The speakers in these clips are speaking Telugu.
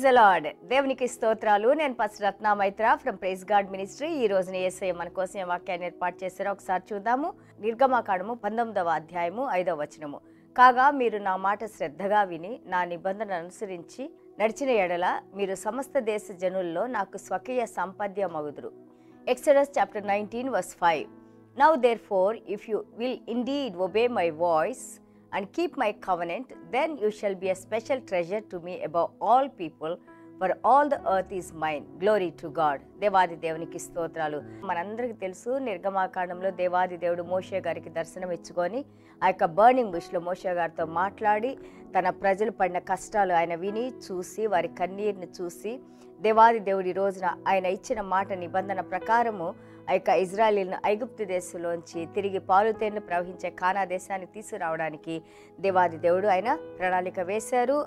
Praise the Lord. దేవునికి స్తోత్రాలు. నేను pastor Ratna Maitra from Praise God Ministry. ఈ రోజున యేసయ్య మన కోసం ఈ వాక్యాన్ని ఏర్పాటు చేశారు. ఒకసారి చూద్దాము. నిర్గమకాండము 19వ అధ్యాయము 5వ వచనము. కాగా మీరు నా మాట శ్రద్ధగా విని నా నిబంధన అనుసరించి నడిచిన ఎడల మీరు సమస్త దేశ జనుల్లో నాకు స్వకీయ సంపద్యమగుదురు. Exodus chapter 19 verse 5. Now therefore if you will indeed obey my voice and keep my covenant, then you shall be a special treasure to me above all people, for all the earth is mine. Glory to God. దేవాది దేవునికి స్తోత్రాలు. మనందరికీ తెలుసు, నిర్గమాకాండంలో దేవాది దేవుడు మోషే గారికి దర్శనం ఇచ్చుకొని ఆ యొక్క బర్నింగ్ బుష్లో మోషే గారితో మాట్లాడి తన ప్రజలు పడిన కష్టాలు ఆయన విని చూసి వారి కన్నీరుని చూసి దేవాది దేవుడి రోజున ఆయన ఇచ్చిన మాట నిబంధన ప్రకారము ఆ యొక్క ఇజ్రాయేలీలను ఐగుప్తు దేశంలోంచి తిరిగి పాలుతేనెలు ప్రవహించే కానా దేశాన్ని తీసుకురావడానికి దేవాది దేవుడు ఆయన ప్రణాళిక వేశారు.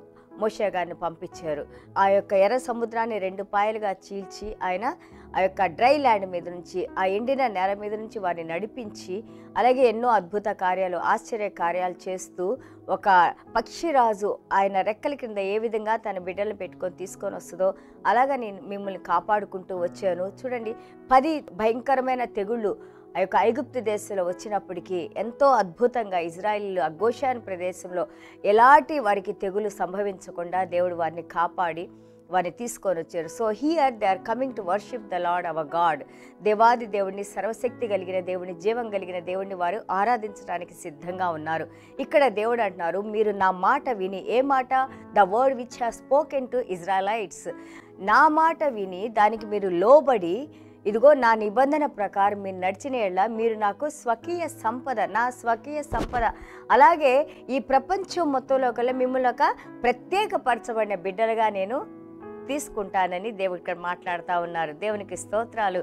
మోషే గారిని పంపించారు. ఆ యొక్క ఎర్ర సముద్రాన్ని 2 పాయలుగా చీల్చి ఆయన ఆ యొక్క డ్రై ల్యాండ్ మీద నుంచి ఆ ఎండిన నేల మీద నుంచి వారిని నడిపించి అలాగే ఎన్నో అద్భుత కార్యాలు ఆశ్చర్య కార్యాలు చేస్తూ ఒక పక్షిరాజు ఆయన రెక్కల కింద ఏ విధంగా తన బిడ్డలు పెట్టుకొని తీసుకొని వస్తుందో అలాగా నేను మిమ్మల్ని కాపాడుకుంటూ వచ్చాను. చూడండి, 10 భయంకరమైన తెగుళ్ళు ఆ యొక్క ఐగుప్తు దేశంలో వచ్చినప్పటికీ ఎంతో అద్భుతంగా ఇజ్రాయిల్ ఆ గోషాన్ ప్రదేశంలో ఎలాంటి వారికి తెగులు సంభవించకుండా దేవుడు వారిని కాపాడి వారిని తీసుకొని వచ్చారు. So here they are coming to worship the Lord our God. దేవాది దేవుడిని, సర్వశక్తి కలిగిన దేవుడిని, జీవం కలిగిన దేవుడిని వారు ఆరాధించడానికి సిద్ధంగా ఉన్నారు. ఇక్కడ దేవుడు అంటున్నారు, మీరు నా మాట విని, ఏ మాట? The word which has spoken to Israelites. నా మాట విని దానికి మీరు లోబడి ఇదిగో నా నిబంధన ప్రకారం మీరు నడిచిన ఎడల మీరు నాకు స్వకీయ సంపద, నా స్వకీయ సంపద. అలాగే ఈ ప్రపంచం మొత్తంలో కల్లా మిమ్మల్ని ఒక ప్రత్యేకపరచబడిన బిడ్డలుగా నేను తీసుకుంటానని దేవుడు ఇక్కడ మాట్లాడుతూ ఉన్నారు. దేవునికి స్తోత్రాలు.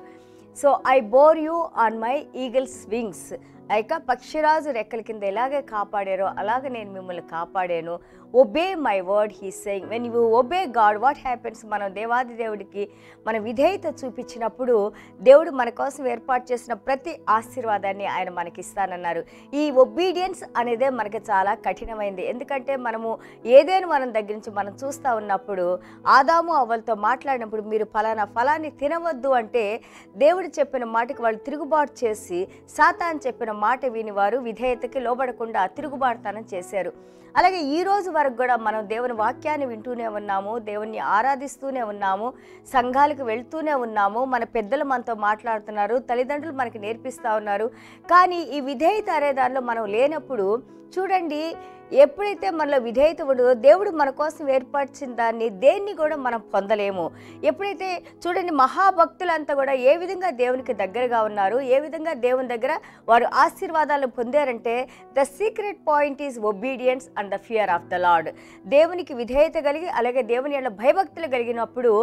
So I bore you on my eagles wings. ఆ యొక్క పక్షిరాజు రెక్కల కింద ఎలాగే కాపాడారో అలాగే నేను మిమ్మల్ని కాపాడాను. Obey my word he saying. When you obey God, what happens? మనం దేవాది దేవుడికి మన విధేయత చూపించినప్పుడు దేవుడు మన కోసం ఏర్పాటు చేసిన ప్రతి ఆశీర్వాదాన్ని ఆయన మనకిస్తానన్నారు. ఈ ఒబీడియన్స్ అనేదే మనకి చాలా కఠినమైంది. ఎందుకంటే మనము ఏదైనా మనం దగ్గర నుంచి మనం చూస్తూ ఉన్నప్పుడు ఆదాము అవ్వలతో మాట్లాడినప్పుడు మీరు ఫలాన్ని తినవద్దు అంటే దేవుడు చెప్పిన మాటకి వాళ్ళు తిరుగుబాటు చేసి సాతాను చెప్పిన మాట విని వారు విధేయతకి లోబడకుండా తిరుగుబాటుతనం చేశారు. అలాగే ఈ రోజు వరకు కూడా మనం దేవుని వాక్యాన్ని వింటూనే ఉన్నాము, దేవుని ఆరాధిస్తూనే ఉన్నాము, సంఘాలకు వెళ్తూనే ఉన్నాము, మన పెద్దలు మనతో మాట్లాడుతున్నారు, తల్లిదండ్రులు మనకి నేర్పిస్తూ ఉన్నారు. కానీ ఈ విధేయత అనే దానిలో మనం లేనప్పుడు చూడండి, ఎప్పుడైతే మనలో విధేయత ఉండదో దేవుడు మన కోసం ఏర్పరిచిన దాన్ని దేన్ని కూడా మనం పొందలేము. ఎప్పుడైతే చూడండి, మహాభక్తులంతా కూడా ఏ విధంగా దేవునికి దగ్గరగా ఉన్నారు, ఏ విధంగా దేవుని దగ్గర వారు ఆశీర్వాదాలు పొందారంటే the secret point is obedience and the fear of the Lord. దేవునికి విధేయత కలిగి అలాగే దేవుని యొక్క భయభక్తులు కలిగినప్పుడు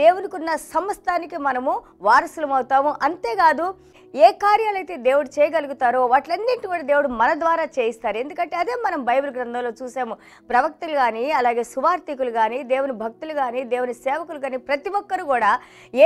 దేవునికి ఉన్న సమస్తానికి మనము వారసులం అవుతాము. అంతేకాదు, ఏ కార్యాలైతే దేవుడు చేయగలుగుతారో వాటిలన్నింటి కూడా దేవుడు మన ద్వారా చేయిస్తారు. ఎందుకంటే అదే మనం బైబిల్ గ్రంథంలో చూసాము. ప్రవక్తలు కానీ అలాగే సువార్థికులు కానీ దేవుని భక్తులు కానీ దేవుని సేవకులు కానీ ప్రతి ఒక్కరు కూడా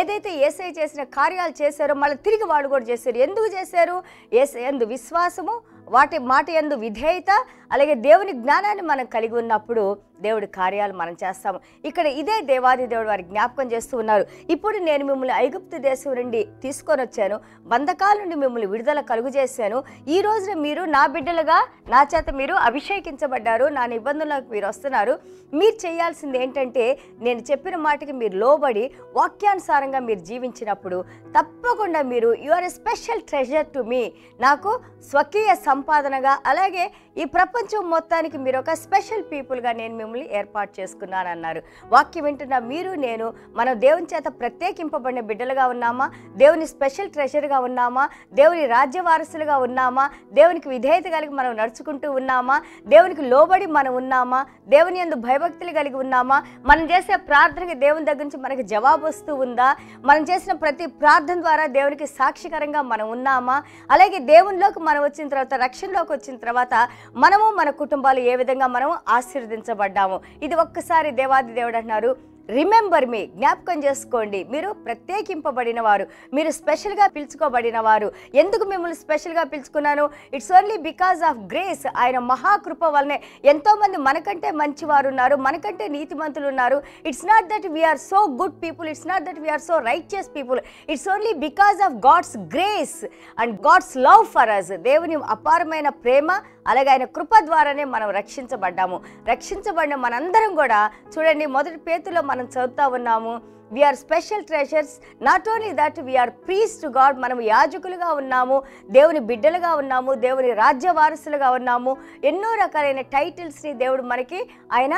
ఏదైతే యేసయ్య చేసిన కార్యాలు చేశారో మళ్ళీ తిరిగి వాళ్ళు కూడా చేశారు. ఎందుకు చేశారు? యేసయ్య యందు విశ్వాసము, వాటి మాట యందు విధేయత, అలాగే దేవుని జ్ఞానాన్ని మనం కలిగి ఉన్నప్పుడు దేవుడి కార్యాలు మనం చేస్తాము. ఇక్కడ ఇదే దేవాది దేవుడు వారి జ్ఞాపకం చేస్తూ ఉన్నారు. ఇప్పుడు నేను మిమ్మల్ని ఐగుప్తు దేశం నుండి తీసుకొని వచ్చాను, బంధకాల నుండి మిమ్మల్ని విడుదల కలుగు చేశాను. ఈ రోజున మీరు నా బిడ్డలుగా నా చేత మీరు అభిషేకించబడ్డారు, నా నిబంధనలకు మీరు వస్తున్నారు. మీరు చేయాల్సింది ఏంటంటే నేను చెప్పిన మాటకి మీరు లోబడి వాక్యానుసారంగా మీరు జీవించినప్పుడు తప్పకుండా మీరు you are a special treasure to me. నాకు స్వకీయ సంపాదనగా అలాగే ఈ ప్రపంచం మొత్తానికి మీరు ఒక స్పెషల్ పీపుల్గా నేను మిమ్మల్ని ఏర్పాటు చేసుకున్నానన్నారు. వాక్యం వింటున్న మీరు నేను మనం దేవుని చేత ప్రత్యేకింపబడిన బిడ్డలుగా ఉన్నామా? దేవుని స్పెషల్ ట్రెజర్గా ఉన్నామా? దేవుని రాజ్య వారసులుగా ఉన్నామా? దేవునికి విధేయత కలిగి మనం నడుచుకుంటూ ఉన్నామా? దేవునికి లోబడి మనం ఉన్నామా? దేవుని యందు భయభక్తులు కలిగి ఉన్నామా? మనం చేసే ప్రార్థనకి దేవుని దగ్గర నుంచి మనకి జవాబు వస్తూ ఉందా? మనం చేసిన ప్రతి ప్రార్థన ద్వారా దేవునికి సాక్షికరంగా మనం ఉన్నామా? అలాగే దేవునిలోకి మనం వచ్చిన తర్వాత, రక్షణలోకి వచ్చిన తర్వాత మనము మన కుటుంబాలు ఏ విధంగా మనం ఆశీర్వదించబడ్డాము. ఇది ఒక్కసారి దేవాది దేవుడు అంటున్నారు, రిమెంబర్ మీ, జ్ఞాపకం చేసుకోండి, మీరు ప్రత్యేకింపబడిన వారు, మీరు స్పెషల్గా పిలుచుకోబడిన వారు. ఎందుకు మిమ్మల్ని స్పెషల్గా పిలుచుకున్నాను? It's only because of grace. ఆయన మహాకృప వల్లనే ఎంతోమంది మనకంటే మంచివారు ఉన్నారు, మనకంటే నీతిమంతులు ఉన్నారు. It's not that we are so good people, it's not that we are so righteous people. It's only because of God's grace and God's love for us. దేవుని అపారమైన ప్రేమ, అలాగే ఆయన కృప ద్వారానే మనం రక్షించబడ్డాము. రక్షించబడిన మనందరం కూడా చూడండి, మొదటి పేతులో మనం చదువుతా ఉన్నాము, we are special treasures. Not only that we are priest to God. మనం యాజకులుగా ఉన్నాము, దేవుని బిడ్డలుగా ఉన్నాము, దేవుని రాజ్య వారసులుగా ఉన్నాము. ఎన్నో రకాలైన టైటిల్స్ని దేవుడు మనకి, ఆయన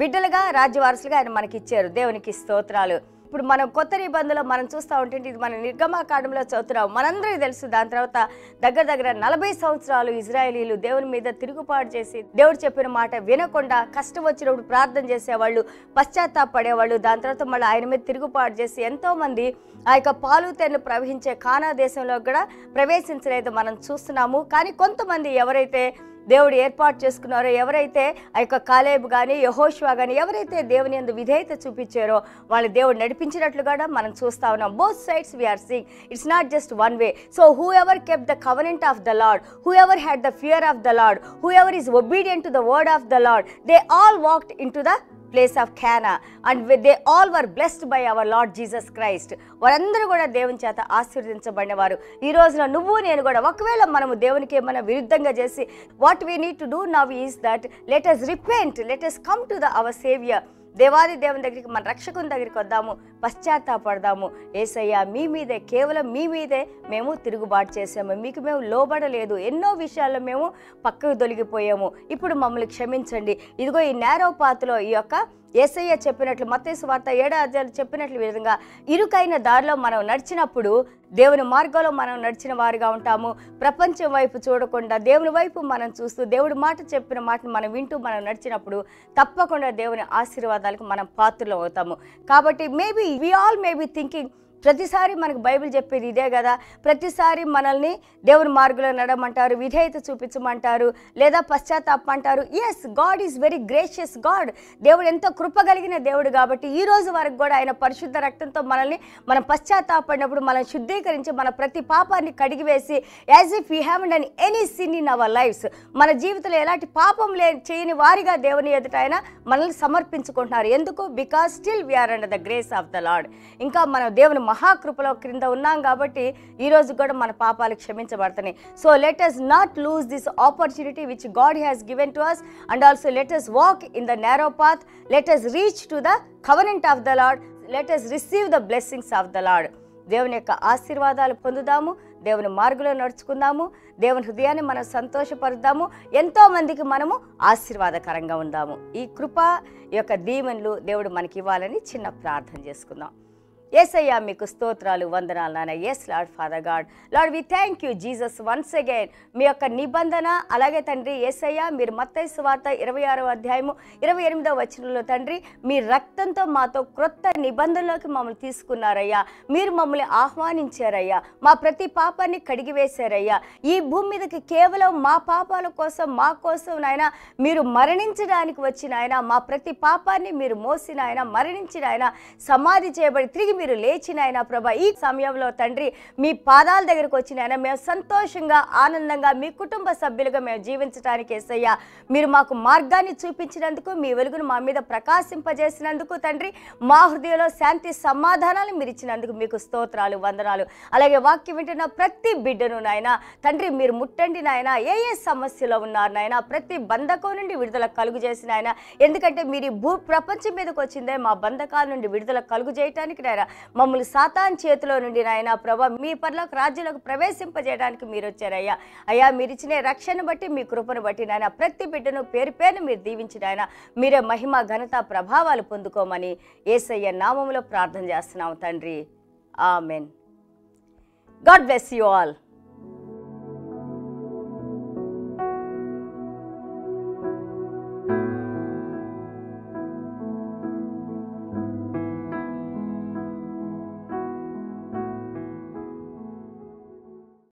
బిడ్డలుగా రాజ్యవారసులుగా ఆయన మనకి ఇచ్చారు. దేవునికి స్తోత్రాలు. ఇప్పుడు మనం కొత్త నిబంధనలో మనం చూస్తూ ఉంటే ఇది మన నిర్గమాకాండంలో చదువుతున్నాం. మనందరికీ తెలుసు, దాని తర్వాత దగ్గర 40 సంవత్సరాలు ఇజ్రాయేలీలు దేవుని మీద తిరుగుబాటు చేసి దేవుడు చెప్పిన మాట వినకుండా కష్టం వచ్చినప్పుడు ప్రార్థన చేసేవాళ్ళు, పశ్చాత్తాపడేవాళ్ళు. దాని తర్వాత మళ్ళీ ఆయన మీద తిరుగుబాటు చేసి ఎంతోమంది ఆ యొక్క పాలు తేనెలు ప్రవహించే కానా దేశంలో కూడా ప్రవేశించలేదు మనం చూస్తున్నాము. కానీ కొంతమంది ఎవరైతే దేవుడు ఏర్పాటు చేసుకున్నారో, ఎవరైతే ఆ యొక్క కాలేబు కానీ యెహోషువ కానీ ఎవరైతే దేవుని యందు విధేయత చూపించారో వాళ్ళు దేవుడు నడిపించినట్లుగా మనం చూస్తా ఉన్నాం. Both sides we're seeing. It's not just one way. So whoever kept the covenant of the Lord, whoever had the fear of the Lord, whoever is obedient to the word of the Lord, they all walked into the place of Canaan and they all were blessed by our Lord Jesus Christ. వారందరూ కూడా దేవుని చేత ఆశీర్వదించబడిన వారు. ఈ రోజున నువ్వు నేను కూడా ఒకవేళ మనము దేవునికి ఏమైనా విరుద్ధంగా చేసి, what we need to do now is that let us repent, let us come to our Savior. దేవాది దేవుని దగ్గరికి, మన రక్షకుని దగ్గరికి వద్దాము, పశ్చాత్తాపడదాము. యేసయ్య మీ మీదే, కేవలం మీ మీదే మేము తిరుగుబాటు చేసాము, మీకు మేము లోబడలేదు, ఎన్నో విషయాల్లో మేము పక్కకు తొలగిపోయాము, ఇప్పుడు మమ్మల్ని క్షమించండి. ఇదిగో ఈ నేరో పాత్లో ఈ యొక్క యేసయ్య చెప్పినట్లు మత్తయి సువార్త 7వ అధ్యాయంలో చెప్పినట్లు విధంగా ఇరుకైన దారిలో మనం నడిచినప్పుడు దేవుని మార్గంలో మనం నడిచిన వారుగా ఉంటాము. ప్రపంచం వైపు చూడకుండా దేవుని వైపు మనం చూస్తూ దేవుడి మాట చెప్పిన మాటను మనం వింటూ మనం నడిచినప్పుడు తప్పకుండా దేవుని ఆశీర్వాదాలకు మనం పాత్రలు అవుతాము. కాబట్టి maybe we all may be thinking, ప్రతిసారి మనకు బైబిల్ చెప్పేది ఇదే కదా, ప్రతిసారి మనల్ని దేవుని మార్గంలో నడమంటారు, విధేయత చూపించమంటారు, లేదా పశ్చాత్తాపం అంటారు. Yes, God is very gracious God. దేవుడు ఎంతో కృప కలిగిన దేవుడు కాబట్టి ఈ రోజు వరకు కూడా ఆయన పరిశుద్ధ రక్తంతో మనల్ని మనం పశ్చాత్తాపడినప్పుడు మనం శుద్ధీకరించి మన ప్రతి పాపాన్ని కడిగివేసి, as if we have done any sin in our lives, మన జీవితంలో ఎలాంటి పాపం చేయని వారిగా దేవుని ఎదుట ఆయన మనల్ని సమర్పించుకుంటున్నారు. ఎందుకు? Because still we are under the grace of the Lord. ఇంకా మనం దేవుని మహాకృపలో క్రింద ఉన్నాం కాబట్టి ఈ రోజు కూడా మన పాపాలు క్షమించబడతాయి. So let us not lose this opportunity which God has given to us, and also let us walk in the narrow path, let us reach to the covenant of the Lord, let us receive the blessings of the Lord. దేవుని యొక్క ఆశీర్వాదాలు పొందుదాము, దేవుని మార్గంలో నడుచుకుందాము, దేవుని హృదయాన్ని మనం సంతోషపరుద్దాము, ఎంతో మందికి మనము ఆశీర్వాదకరంగా ఉందాము. ఈ కృప యొక్క దీవెనలు దేవుడు మనకి ఇవ్వాలని చిన్న ప్రార్థన చేసుకుందాం. యేసయ్య మీకు స్తోత్రాలు, వందనాలు నాన్న. Yes Lord, Father God, Lord we thank you Jesus once again. మీ యొక్క నిబంధన అలాగే తండ్రి యేసయ్య, మీరు మత్తయి సువార్త 26వ అధ్యాయము 28వ వచనంలో తండ్రి మీ రక్తంతో మాతో క్రొత్త నిబంధనలోకి మమ్మల్ని తీసుకున్నారయ్యా. మీరు మమ్మల్ని ఆహ్వానించారయ్యా, మా ప్రతి పాపాన్ని కడిగివేశారయ్యా. ఈ భూమి మీదకి కేవలం మా పాపాల కోసం, మా కోసం నాయన మీరు మరణించడానికి వచ్చిన ఆయన, మా ప్రతి పాపాన్ని మీరు మోసిన ఆయన, మరణించిన ఆయన, సమాధి చేయబడి తిరిగి మీరు లేచిన ఆయన ప్రభా. ఈ సమయంలో తండ్రి మీ పాదాల దగ్గరకు వచ్చిన ఆయన మేము సంతోషంగా, ఆనందంగా మీ కుటుంబ సభ్యులుగా మేము జీవించడానికి యేసయ్యా మీరు మాకు మార్గాన్ని చూపించినందుకు, మీ వెలుగును మా మీద ప్రకాశింపజేసినందుకు తండ్రి, మా హృదయంలో శాంతి సమాధానాలు మీరు ఇచ్చినందుకు మీకు స్తోత్రాలు, వందనాలు. అలాగే వాక్యం వింటున్న ప్రతి బిడ్డను నాయన తండ్రి మీరు ముట్టండి నాయన. ఏ సమస్యలో ఉన్నారు నాయన, ప్రతి బంధకం నుండి విడుదల కలుగు చేసిన ఆయన. ఎందుకంటే మీరు భూ ప్రపంచం మీదకి వచ్చిందే మా బంధకాల నుండి విడుదల కలుగు చేయడానికి నాయన, మమ్మల్ని సాతాన్ చేతిలో నుండి నాయన ప్రభా మీ పరలోక రాజ్యంలోకి ప్రవేశింపజేయడానికి మీరు వచ్చారయ్యా. అయ్యా మీరు ఇచ్చిన రక్షణ బట్టి, మీ కృపను బట్టి నాయన ప్రతి బిడ్డను పేరు పేరును మీరు దీవించిన ఆయన మీరే మహిమ ఘనత ప్రభావాలు పొందుకోమని యేసయ్య నామములో ప్రార్థన చేస్తున్నాము తండ్రి. Amen. God bless you all.